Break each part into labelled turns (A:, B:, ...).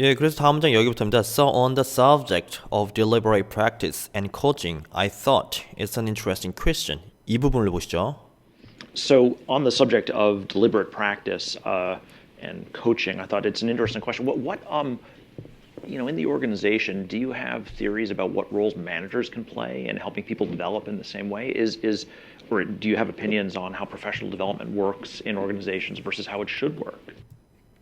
A: 예, 그래서 다음 문장 여기부터입니다. So on the subject of deliberate practice and coaching, I thought it's an interesting question. 이 부분을 보시죠.
B: So, on the subject of deliberate practice and coaching, I thought it's an interesting question. In the organization, do you have theories about what roles managers can play in helping people develop in the same way? Or do you have opinions on how professional development works in organizations versus how it should work?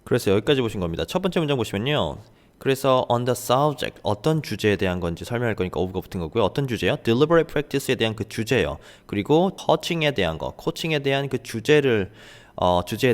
A: 그래서 여기까지 보신 겁니다. 첫 번째 문장 보시면요. 그래서 on the subject, 어떤 주제에 대한 건지 설명할 거니까 of가 붙은 거고요. 어떤 주제요? deliberate practice에 대한 그 주제요. 그리고 coaching에 대한 거, 코칭에 대한 그 주제에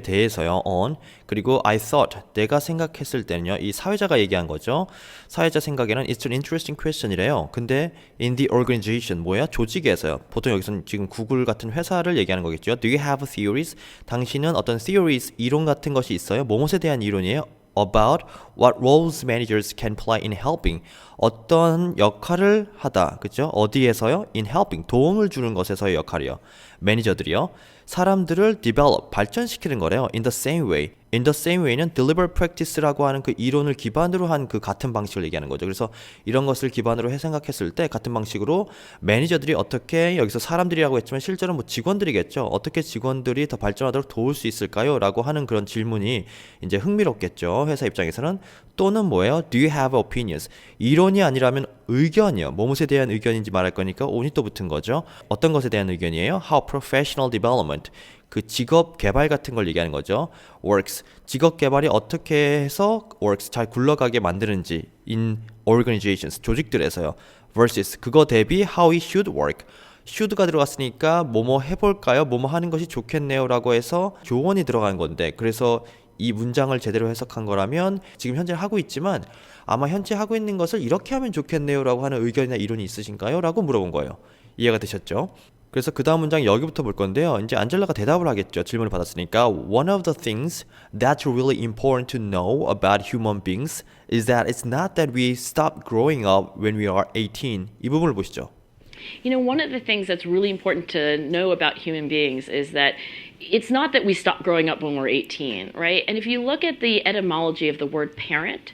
A: 대해서요. on. 그리고 I thought, 내가 생각했을 때는요. 이 사회자가 얘기한 거죠. 사회자 생각에는 it's an interesting question이래요. 근데 in the organization, 뭐야? 조직에서요. 보통 여기서는 지금 구글 같은 회사를 얘기하는 거겠죠. Do you have theories? 당신은 어떤 theories, 이론 같은 것이 있어요? 뭐뭐에 대한 이론이에요? About what roles managers can play in helping. 어떤 역할을 하다. 그죠? 어디에서요? In helping. 도움을 주는 것에서의 역할이요. 매니저들이요. 사람들을 develop, 발전시키는 거래요. In the same way. In the same way는 deliberate practice라고 하는 그 이론을 기반으로 한 그 같은 방식을 얘기하는 거죠. 그래서 이런 것을 기반으로 해 생각했을 때 같은 방식으로 매니저들이 어떻게, 여기서 사람들이라고 했지만 실제로 뭐 직원들이겠죠. 어떻게 직원들이 더 발전하도록 도울 수 있을까요? 라고 하는 그런 질문이 이제 흥미롭겠죠. 회사 입장에서는. 또는 뭐예요? Do you have opinions? 이론이 아니라면 의견이요. 뭐뭇에 대한 의견인지 말할 거니까 on이 또 붙은 거죠. 어떤 것에 대한 의견이에요? How professional development. 그 직업 개발 같은 걸 얘기하는 거죠. works. 직업 개발이 어떻게 해서 works 잘 굴러가게 만드는지 in organizations. 조직들에서요. versus 그거 대비 how it should work. should가 들어갔으니까 뭐뭐 해볼까요? 뭐뭐 하는 것이 좋겠네요 라고 해서 조언이 들어간 건데 그래서 이 문장을 제대로 해석한 거라면 지금 현재 하고 있지만 아마 현재 하고 있는 것을 이렇게 하면 좋겠네요 라고 하는 의견이나 이론이 있으신가요? 라고 물어본 거예요. 이해가 되셨죠? 그래서 그 다음 문장 여기부터 볼 건데요. 이제 안젤라가 대답을 하겠죠. 질문을 받았으니까 One of the things that's really important to know about human beings is that it's not that we stop growing up when we are 18. 이 부분을 보시죠.
C: One of the things that's really important to know about human beings is that it's not that we stop growing up when we're 18, right? And if you look at the etymology of the word parent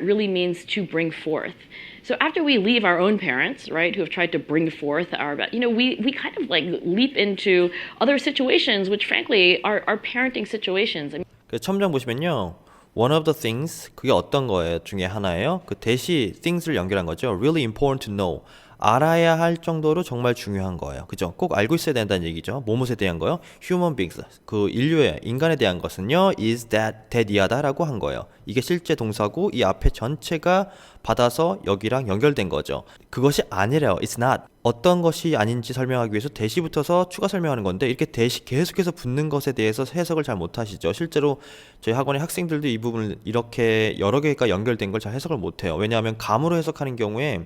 C: really means to bring forth. So after we leave our own parents, right, who have tried to bring forth we kind of like leap into other situations, which frankly are parenting situations.
A: 그 첨장 보시면요. One of the things, 그게 어떤 거예요? 중에 하나예요. 그 대시 things를 연결한 거죠. Really important to know. 알아야 할 정도로 정말 중요한 거예요. 그죠? 꼭 알고 있어야 된다는 얘기죠. 뭐뭇에 대한 거요? Human beings, 그 인류의, 인간에 대한 것은요. Is that 이하다라고 한 거예요. 이게 실제 동사고 이 앞에 전체가 받아서 여기랑 연결된 거죠. 그것이 아니래요. It's not. 어떤 것이 아닌지 설명하기 위해서 대시 붙어서 추가 설명하는 건데 이렇게 대시 계속해서 붙는 것에 대해서 해석을 잘 못하시죠. 실제로 저희 학원의 학생들도 이 부분을 이렇게 여러 개가 연결된 걸 잘 해석을 못해요. 왜냐하면 감으로 해석하는 경우에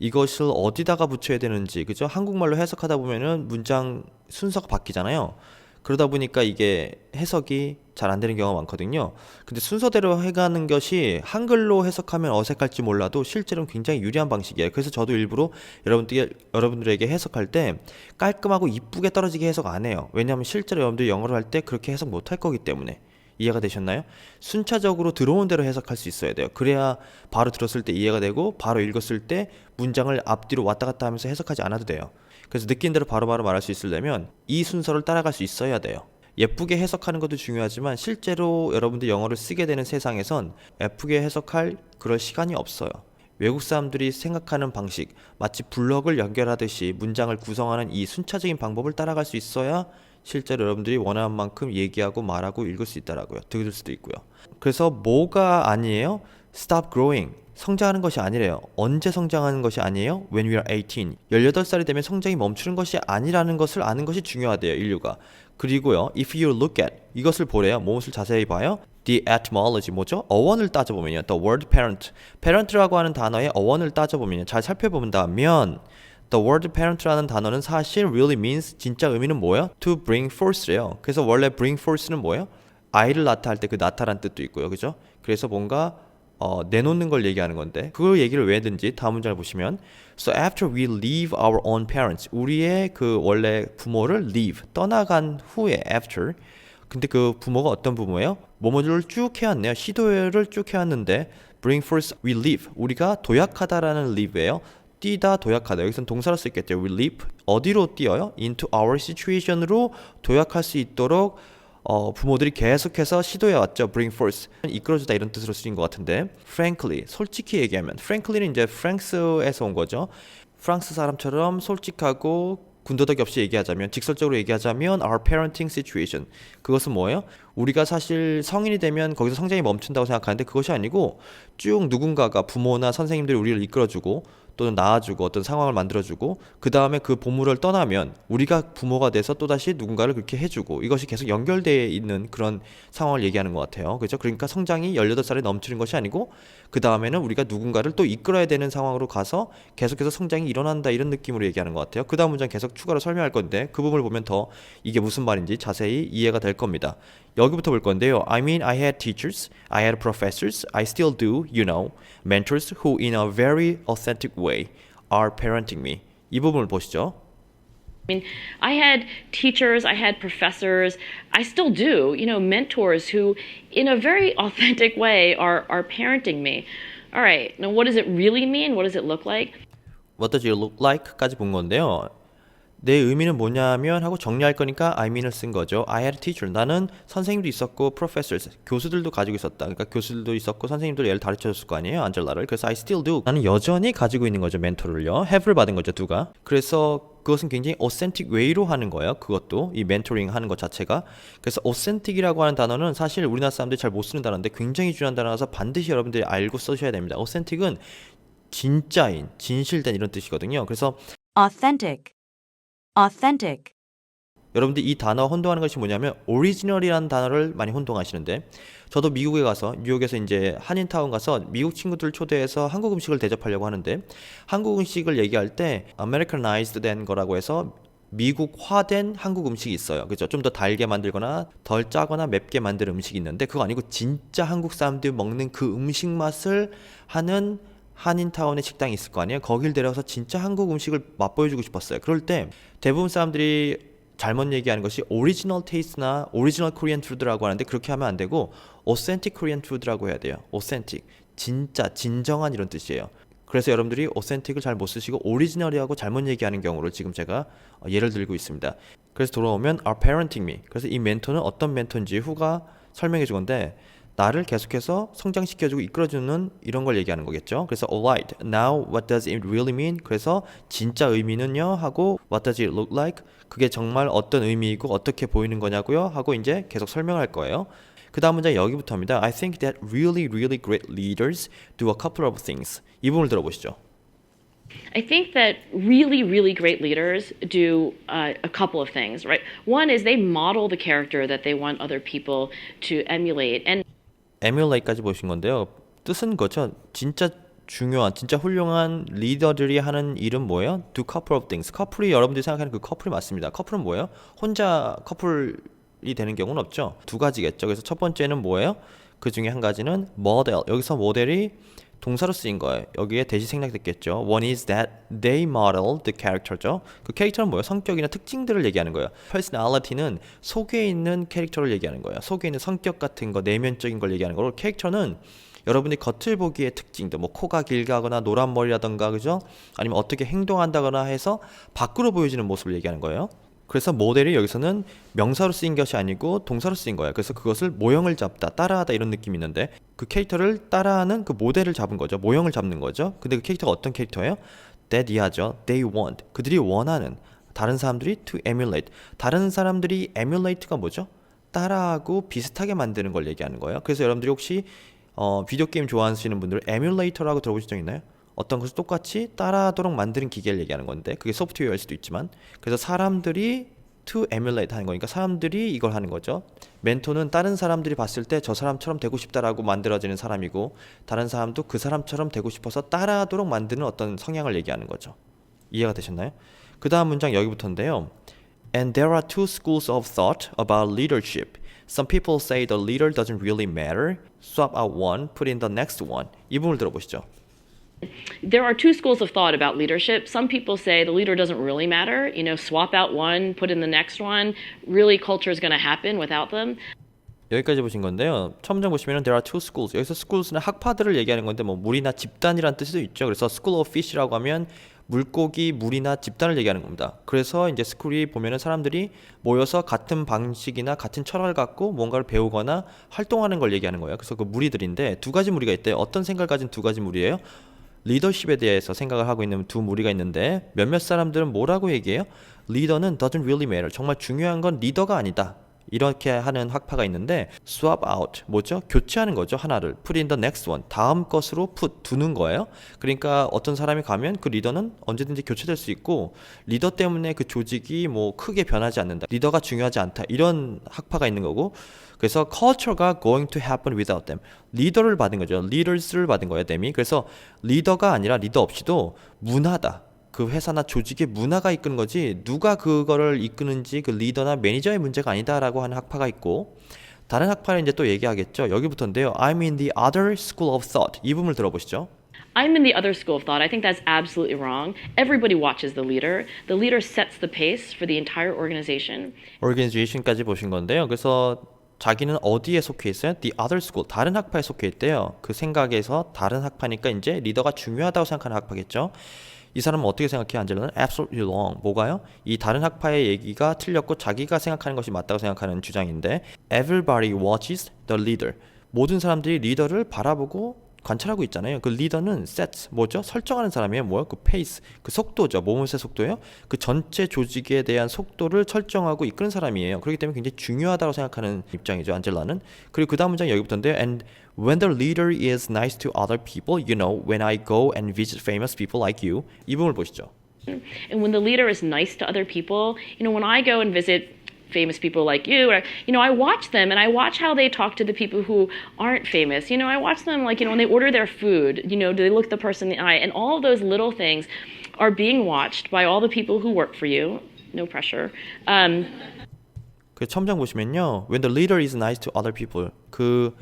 A: 이것을 어디다가 붙여야 되는지, 그죠? 한국말로 해석하다 보면은 문장 순서가 바뀌잖아요. 그러다 보니까 이게 해석이 잘 안 되는 경우가 많거든요. 근데 순서대로 해가는 것이 한글로 해석하면 어색할지 몰라도 실제로는 굉장히 유리한 방식이에요. 그래서 저도 일부러 여러분들에게 해석할 때 깔끔하고 이쁘게 떨어지게 해석 안 해요. 왜냐하면 실제로 여러분들이 영어를 할 때 그렇게 해석 못 할 거기 때문에. 이해가 되셨나요? 순차적으로 들어온 대로 해석할 수 있어야 돼요. 그래야 바로 들었을 때 이해가 되고 바로 읽었을 때 문장을 앞뒤로 왔다 갔다 하면서 해석하지 않아도 돼요. 그래서 느낀 대로 바로바로 말할 수 있으려면 이 순서를 따라갈 수 있어야 돼요. 예쁘게 해석하는 것도 중요하지만 실제로 여러분들 영어를 쓰게 되는 세상에선 예쁘게 해석할 그럴 시간이 없어요. 외국 사람들이 생각하는 방식, 마치 블럭을 연결하듯이 문장을 구성하는 이 순차적인 방법을 따라갈 수 있어야 실제로 여러분들이 원하는 만큼 얘기하고 말하고 읽을 수 있다라고요. 들을 수도 있고요. 그래서 뭐가 아니에요? Stop growing. 성장하는 것이 아니래요. 언제 성장하는 것이 아니에요? When we are 18. 18살이 되면 성장이 멈추는 것이 아니라는 것을 아는 것이 중요하대요. 인류가. 그리고요. If you look at. 이것을 보래요. 무엇을 자세히 봐요? The etymology. 뭐죠? 어원을 따져보면요. The word parent. parent라고 하는 단어의 어원을 따져보면요. 잘 살펴본다면 The word parent라는 단어는 사실 really means 진짜 의미는 뭐예요? To bring forth래요. 그래서 원래 bring forth는 뭐예요? 아이를 낳다 할 때 그 낳다란 뜻도 있고요. 그죠? 그래서 뭔가 내놓는 걸 얘기하는 건데 그 얘기를 왜 든지 다음 문장을 보시면 So after we leave our own parents 우리의 그 원래 부모를 leave 떠나간 후에 after 근데 그 부모가 어떤 부모예요? 뭐뭐를 쭉 해왔네요. 시도를 쭉 해왔는데 bring forth we live 우리가 도약하다라는 live예요. 뛰다 도약하다 여기서는 동사로 쓸 수 있겠죠. we live 어디로 뛰어요? into our situation으로 도약할 수 있도록 부모들이 계속해서 시도해왔죠. bring forth 이끌어주다 이런 뜻으로 쓰인 것 같은데 frankly 솔직히 얘기하면 frankly는 이제 프랑스에서 온 거죠. 프랑스 사람처럼 솔직하고 군더더기 없이 얘기하자면 직설적으로 얘기하자면 our parenting situation 그것은 뭐예요? 우리가 사실 성인이 되면 거기서 성장이 멈춘다고 생각하는데 그것이 아니고 쭉 누군가가 부모나 선생님들이 우리를 이끌어주고 또는 낳아주고 어떤 상황을 만들어주고 그 다음에 그 보물을 떠나면 우리가 부모가 돼서 또다시 누군가를 그렇게 해주고 이것이 계속 연결되어 있는 그런 상황을 얘기하는 것 같아요. 그렇죠? 그러니까 성장이 18살에 넘치는 것이 아니고 그 다음에는 우리가 누군가를 또 이끌어야 되는 상황으로 가서 계속해서 성장이 일어난다 이런 느낌으로 얘기하는 것 같아요. 그 다음 문장 계속 추가로 설명할 건데 그 부분을 보면 더 이게 무슨 말인지 자세히 이해가 될 겁니다. 여기부터 볼 건데요. I mean, I had teachers, I had professors, I still do, you know, mentors who in a very authentic way are parenting me. 이 부분을 보시죠.
C: I mean, I had teachers, I had professors, I still do, mentors who, in a very authentic way, are parenting me. All right, now what does it really mean? What does it look like?
A: What does it look like?까지 본 건데요. 내 의미는 뭐냐면 하고 정리할 거니까 I mean을 쓴 거죠. I had a teacher. 나는 선생님도 있었고 professors. 교수들도 가지고 있었다. 그러니까 교수들도 있었고 선생님도 얘를 가르쳐줬을 거 아니에요. 안젤라를. 그래서 I still do. 나는 여전히 가지고 있는 거죠. 멘토를요. have를 받은 거죠. 두가. 그래서 그것은 굉장히 authentic way로 하는 거예요. 그것도 이 멘토링 하는 것 자체가. 그래서 authentic이라고 하는 단어는 사실 우리나라 사람들이 잘 못 쓰는 단어인데 굉장히 중요한 단어라서 반드시 여러분들이 알고 쓰셔야 됩니다. authentic은 진짜인, 진실된 이런 뜻이거든요. 그래서
D: authentic, authentic,
A: 여러분들 이 단어 혼동하는 것이 뭐냐면 오리지널이라는 단어를 많이 혼동하시는데 저도 미국에 가서 뉴욕에서 이제 한인타운 가서 미국 친구들 초대해서 한국 음식을 대접하려고 하는데 한국 음식을 얘기할 때 Americanized 된 거라고 해서 미국화된 한국 음식이 있어요. 그죠? 좀 더 달게 만들거나 덜 짜거나 맵게 만드는 음식이 있는데 그거 아니고 진짜 한국 사람들이 먹는 그 음식 맛을 하는 한인타운에 식당이 있을 거 아니에요. 거길 데려가서 진짜 한국 음식을 맛보여주고 싶었어요. 그럴 때 대부분 사람들이 잘못 얘기하는 것이 오리지널 테이스트나 오리지널 코리안 푸드라고 하는데 그렇게 하면 안 되고 authentic 코리안 푸드라고 해야 돼요. authentic 진짜 진정한 이런 뜻이에요. 그래서 여러분들이 authentic을 잘 못 쓰시고 오리지널이라고 잘못 얘기하는 경우를 지금 제가 예를 들고 있습니다. 그래서 돌아오면 are parenting me. 그래서 이 멘토는 어떤 멘토인지 후가 설명해 준 건데 나를 계속해서 성장시켜주고 이끌어주는 이런 걸 얘기하는 거겠죠. 그래서 alright, now what does it really mean? 그래서 진짜 의미는요 하고 what does it look like? 그게 정말 어떤 의미이고 어떻게 보이는 거냐고요 하고 이제 계속 설명할 거예요. 그 다음 문장 여기부터입니다. I think that really great leaders do a couple of things. 이 부분을 들어보시죠.
C: I think that really great leaders do a couple of things, right? One is they model the character that they want other people to emulate. And
A: emulate까지 보신 건데요. 뜻은 그렇죠. 진짜 중요한, 진짜 훌륭한 리더들이 하는 일은 뭐예요? Do couple of things. 커플이 여러분들이 생각하는 그 커플이 맞습니다. 커플은 뭐예요? 혼자 커플이 되는 경우는 없죠. 두 가지겠죠. 그래서 첫 번째는 뭐예요? 그 중에 한 가지는 모델. 여기서 모델이 동사로 쓰인 거예요. 여기에 대시 생략됐겠죠. One is that they model the character죠. 그 캐릭터는 뭐예요? 성격이나 특징들을 얘기하는 거예요. Personality는 속에 있는 캐릭터를 얘기하는 거예요. 속에 있는 성격 같은 거, 내면적인 걸 얘기하는 거고 캐릭터는 여러분이 겉을 보기의 특징들, 뭐 코가 길가거나 노란 머리라던가 그죠? 아니면 어떻게 행동한다거나 해서 밖으로 보여지는 모습을 얘기하는 거예요. 그래서 모델이 여기서는 명사로 쓰인 것이 아니고 동사로 쓰인 거예요. 그래서 그것을 모형을 잡다, 따라하다 이런 느낌이 있는데 그 캐릭터를 따라하는 그 모델을 잡은 거죠. 모형을 잡는 거죠. 근데 그 캐릭터가 어떤 캐릭터예요? That 이하죠. They want. 그들이 원하는 다른 사람들이 to emulate. 다른 사람들이 emulate가 뭐죠? 따라하고 비슷하게 만드는 걸 얘기하는 거예요. 그래서 여러분들이 혹시 비디오 게임 좋아하시는 분들 에뮬레이터라고 들어보신 적 있나요? 어떤 것을 똑같이 따라하도록 만드는 기계를 얘기하는 건데 그게 소프트웨어일 수도 있지만 그래서 사람들이 to emulate 하는 거니까 사람들이 이걸 하는 거죠. 멘토는 다른 사람들이 봤을 때 저 사람처럼 되고 싶다라고 만들어지는 사람이고 다른 사람도 그 사람처럼 되고 싶어서 따라하도록 만드는 어떤 성향을 얘기하는 거죠. 이해가 되셨나요? 그 다음 문장 여기부터인데요. And there are two schools of thought about leadership. Some people say the leader doesn't really matter. Swap out one, put in the next one. 이 부분을 들어보시죠.
C: there are two schools of thought about leadership. Some people say the leader doesn't really matter. Swap out one, put in the next one. Really, culture is going to happen without them.
A: 여기까지 보신 건데요. 처음 장 보시면은 there are two schools. 여기서 schools는 학파들을 얘기하는 건데 뭐 물이나 집단이란 뜻도 있죠. 그래서 school of fish라고 하면 물고기, 물이나 집단을 얘기하는 겁니다. 그래서 이제 스쿨이 보면은 사람들이 모여서 같은 방식이나 같은 철학을 갖고 뭔가를 배우거나 활동하는 걸 얘기하는 거예요. 그래서 그 무리들인데 두 가지 무리가 있대요. 어떤 생각을 가진 두 가지 무리예요? 리더십에 대해서 생각을 하고 있는 두 무리가 있는데 몇몇 사람들은 뭐라고 얘기해요? 리더는 doesn't really matter. 정말 중요한 건 리더가 아니다. 이렇게 하는 학파가 있는데 swap out 뭐죠? 교체하는 거죠. 하나를 put in the next one 다음 것으로 put 두는 거예요. 그러니까 어떤 사람이 가면 그 리더는 언제든지 교체될 수 있고 리더 때문에 그 조직이 뭐 크게 변하지 않는다. 리더가 중요하지 않다. 이런 학파가 있는 거고 그래서 culture가 going to happen without them. 리더를 받은 거죠. leaders를 받은 거예요. them이. 그래서 리더가 아니라 리더 없이도 문화다. 그 회사나 조직의 문화가 이끄는 거지 누가 그거를 이끄는지 그 리더나 매니저의 문제가 아니다라고 하는 학파가 있고 다른 학파는 이제 또 얘기하겠죠. 여기부터인데요. I'm in the other school of thought. 이 부분을 들어보시죠.
C: I'm in the other school of thought. I think that's absolutely wrong. Everybody watches the leader. The leader sets the pace for the entire organization.
A: organization까지 보신 건데요. 그래서 자기는 어디에 속해 있어요? The other school. 다른 학파에 속해 있대요. 그 생각에서 다른 학파니까 이제 리더가 중요하다고 생각하는 학파겠죠. 이 사람은 어떻게 생각해요? 안젤라는 absolutely wrong. 뭐가요? 이 다른 학파의 얘기가 틀렸고 자기가 생각하는 것이 맞다고 생각하는 주장인데 everybody watches the leader. 모든 사람들이 리더를 바라보고 관찰하고 있잖아요. 그 리더는 sets 뭐죠? 설정하는 사람이에요. 뭐요? 그 pace, 그 속도죠. 무엇의 속도예요? 그 전체 조직에 대한 속도를 설정하고 이끄는 사람이에요. 그렇기 때문에 굉장히 중요하다고 생각하는 입장이죠. 안젤라는. 그리고 그 다음 문장 여기부터인데요. And when the leader is nice to other people, you know, when I go and visit famous people like you. 이 부분을 보시죠.
C: And when the leader is nice to other people, when I go and visit famous people like you, or I watch them and I watch how they talk to the people who aren't famous. I watch them like when they order their food, do they look the person in the eye? And all of those little things are being watched by all the people who work for you. No pressure.
A: 그 첨장 보시면요, when the leader is nice to other people, 그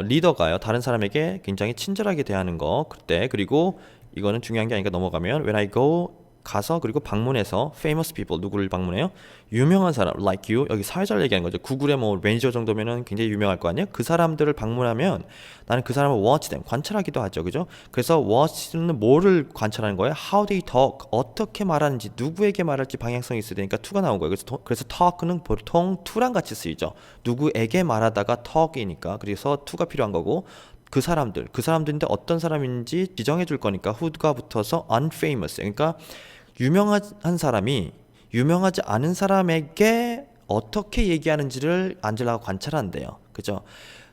A: 리더가요 다른 사람에게 굉장히 친절하게 대하는 거 그때 그리고 이거는 중요한 게 아니니까 넘어가면 when I go 가서 그리고 방문해서 famous people 누구를 방문해요? 유명한 사람 like you 여기 사회자를 얘기하는 거죠. 구글의 뭐 매니저 정도면은 굉장히 유명할 거 아니에요? 그 사람들을 방문하면 나는 그 사람을 watch them 관찰하기도 하죠, 그죠? 그래서 watch는 뭐를 관찰하는 거예요? How they talk 어떻게 말하는지 누구에게 말할지 방향성이 있어야 되니까 to가 나온 거예요. 그래서 talk는 보통 to랑 같이 쓰이죠. 누구에게 말하다가 talk이니까 그래서 to가 필요한 거고. 그 사람들인데 어떤 사람인지 지정해 줄 거니까 who가 붙어서 unfamous 그러니까 유명한 사람이 유명하지 않은 사람에게 어떻게 얘기하는지를 안젤라가 관찰한대요. 그죠?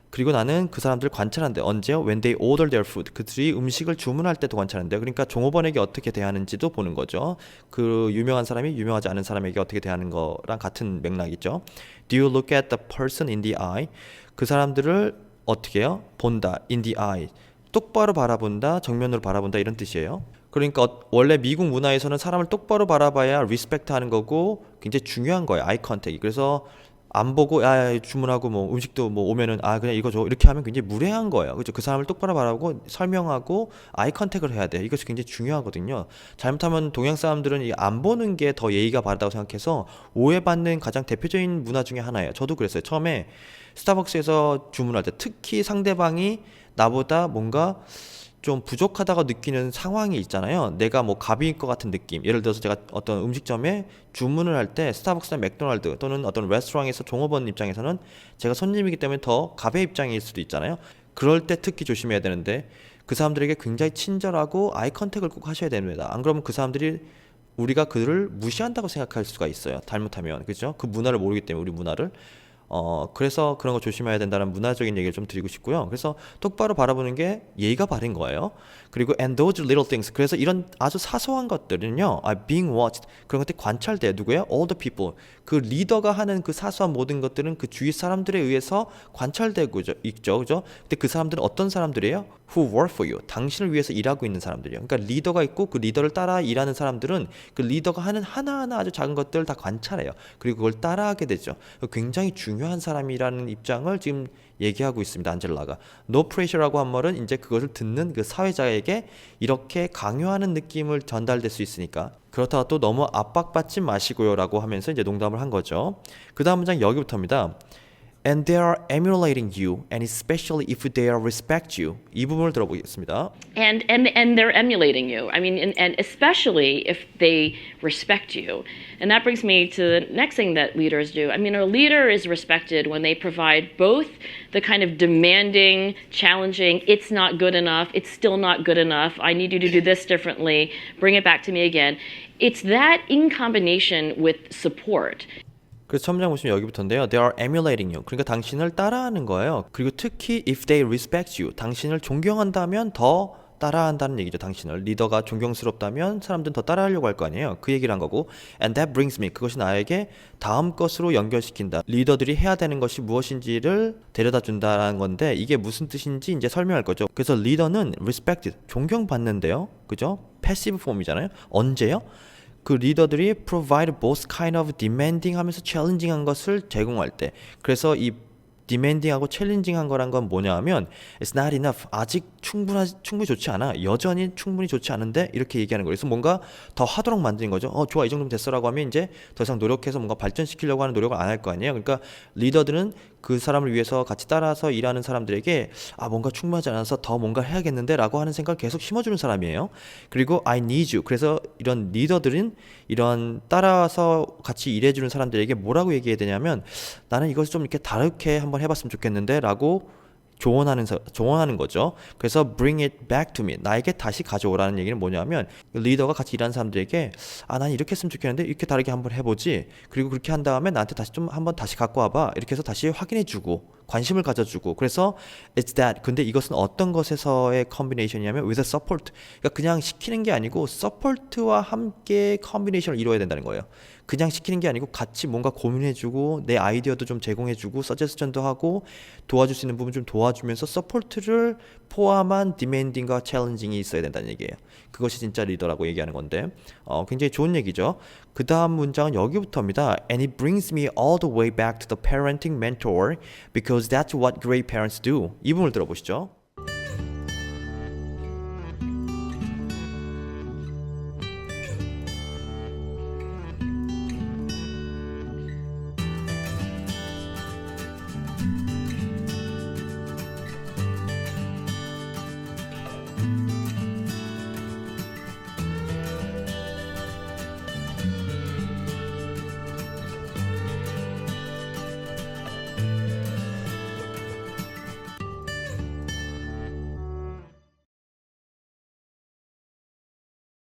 A: 그리고 나는 그 사람들 관찰한대. 언제요? When they order their food. 그들이 음식을 주문할 때도 관찰한대요. 그러니까 종업원에게 어떻게 대하는지도 보는 거죠. 그 유명한 사람이 유명하지 않은 사람에게 어떻게 대하는 거랑 같은 맥락이죠. Do you look at the person in the eye? 그 사람들을 어떻게 해요? 본다. in the eye. 똑바로 바라본다. 정면으로 바라본다. 이런 뜻이에요. 그러니까 원래 미국 문화에서는 사람을 똑바로 바라봐야 리스펙트 하는 거고 굉장히 중요한 거예요. 아이 컨택이. 그래서 안 보고 주문하고 뭐 음식도 뭐 오면은 그냥 이거 줘 이렇게 하면 굉장히 무례한 거예요. 그죠? 그 사람을 똑바로 바라보고 설명하고 아이 컨택을 해야 돼요. 이것이 굉장히 중요하거든요. 잘못하면 동양 사람들은 안 보는 게 더 예의가 바르다고 생각해서 오해받는 가장 대표적인 문화 중에 하나예요. 저도 그랬어요. 처음에 스타벅스에서 주문할 때 특히 상대방이 나보다 뭔가 좀 부족하다고 느끼는 상황이 있잖아요. 내가 뭐 갑일 것 같은 느낌. 예를 들어서 제가 어떤 음식점에 주문을 할 때 스타벅스나 맥도날드 또는 어떤 레스토랑에서 종업원 입장에서는 제가 손님이기 때문에 더 갑의 입장일 수도 있잖아요. 그럴 때 특히 조심해야 되는데 그 사람들에게 굉장히 친절하고 아이 컨택을 꼭 하셔야 됩니다. 안 그러면 그 사람들이 우리가 그들을 무시한다고 생각할 수가 있어요. 잘못하면. 그죠? 그 문화를 모르기 때문에 우리 문화를. 그래서 그런 거 조심해야 된다는 문화적인 얘기를 좀 드리고 싶고요. 그래서 똑바로 바라보는 게 예의가 바른 거예요. 그리고 and those little things. 그래서 이런 아주 사소한 것들은요, being watched. 그런 것들이 관찰돼요. 누구예요? All the people. 그 리더가 하는 그 사소한 모든 것들은 그 주위 사람들에 의해서 관찰되고 있죠. 그죠? 근데 그 사람들은 어떤 사람들이에요? Who work for you. 당신을 위해서 일하고 있는 사람들이에요. 그러니까 리더가 있고 그 리더를 따라 일하는 사람들은 그 리더가 하는 하나하나 아주 작은 것들을 다 관찰해요. 그리고 그걸 따라하게 되죠. 굉장히 중요한 사람이라는 입장을 지금 얘기하고 있습니다. 안젤라가. No pressure라고 한 말은 이제 그것을 듣는 그 사회자에게 이렇게 강요하는 느낌을 전달될 수 있으니까 그렇다고 또 너무 압박받지 마시고요 라고 하면서 이제 농담을 한 거죠. 그 다음 문장 여기부터입니다. And they are emulating you, and especially if they are respect you. 이 부분을 들어보겠습니다.
C: And they're emulating you. I mean, and especially if they respect you. And that brings me to the next thing that leaders do. I mean, a leader is respected when they provide both the kind of demanding, challenging, it's not good enough, it's still not good enough, I need you to do this differently, bring it back to me again. It's that in combination with support.
A: 그래서 첫 문장 보시면 여기부터인데요. They are emulating you. 그러니까 당신을 따라하는 거예요. 그리고 특히 if they respect you. 당신을 존경한다면 더 따라한다는 얘기죠. 당신을. 리더가 존경스럽다면 사람들은 더 따라하려고 할 거 아니에요. 그 얘기를 한 거고 And that brings me. 그것이 나에게 다음 것으로 연결시킨다. 리더들이 해야 되는 것이 무엇인지를 데려다 준다는 건데 이게 무슨 뜻인지 이제 설명할 거죠. 그래서 리더는 respected. 존경받는데요. 그죠? 패시브 폼이잖아요. 언제요? 그 리더들이 provide both kind of demanding 하면서 challenging한 것을 제공할 때 그래서 이 demanding하고 challenging한 거란 건 뭐냐 하면 it's not enough 아직 충분히 좋지 않아 여전히 충분히 좋지 않은데 이렇게 얘기하는 거예요. 그래서 뭔가 더 하도록 만드는 거죠. 좋아 이 정도면 됐어라고 하면 이제 더 이상 노력해서 뭔가 발전시키려고 하는 노력을 안 할 거 아니에요. 그러니까 리더들은 그 사람을 위해서 같이 따라서 일하는 사람들에게 뭔가 충분하지 않아서 더 뭔가 해야겠는데 라고 하는 생각을 계속 심어주는 사람이에요. 그리고 I need you. 그래서 이런 리더들은 이런 따라서 같이 일해주는 사람들에게 뭐라고 얘기해야 되냐면 나는 이것을 좀 이렇게 다르게 한번 해봤으면 좋겠는데 라고 조언하는 거죠. 그래서 bring it back to me. 나에게 다시 가져오라는 얘기는 뭐냐면 리더가 같이 일하는 사람들에게 난 이렇게 했으면 좋겠는데 이렇게 다르게 한번 해보지. 그리고 그렇게 한 다음에 나한테 다시 좀 한번 다시 갖고 와봐. 이렇게 해서 다시 확인해주고 관심을 가져주고 그래서 it's that. 근데 이것은 어떤 것에서의 컨비네이션이냐면 with a support. 그러니까 그냥 시키는 게 아니고 support와 함께 컨비네이션을 이루어야 된다는 거예요. 그냥 시키는 게 아니고 같이 뭔가 고민해주고 내 아이디어도 좀 제공해주고 서제스천도 하고 도와줄 수 있는 부분 좀 도와주면서 서포트를 포함한 디맨딩과 챌린징이 있어야 된다는 얘기예요. 그것이 진짜 리더라고 얘기하는 건데 굉장히 좋은 얘기죠. 그 다음 문장은 여기부터입니다. And it brings me all the way back to the parenting mentor because that's what great parents do. 이 부분을 들어보시죠.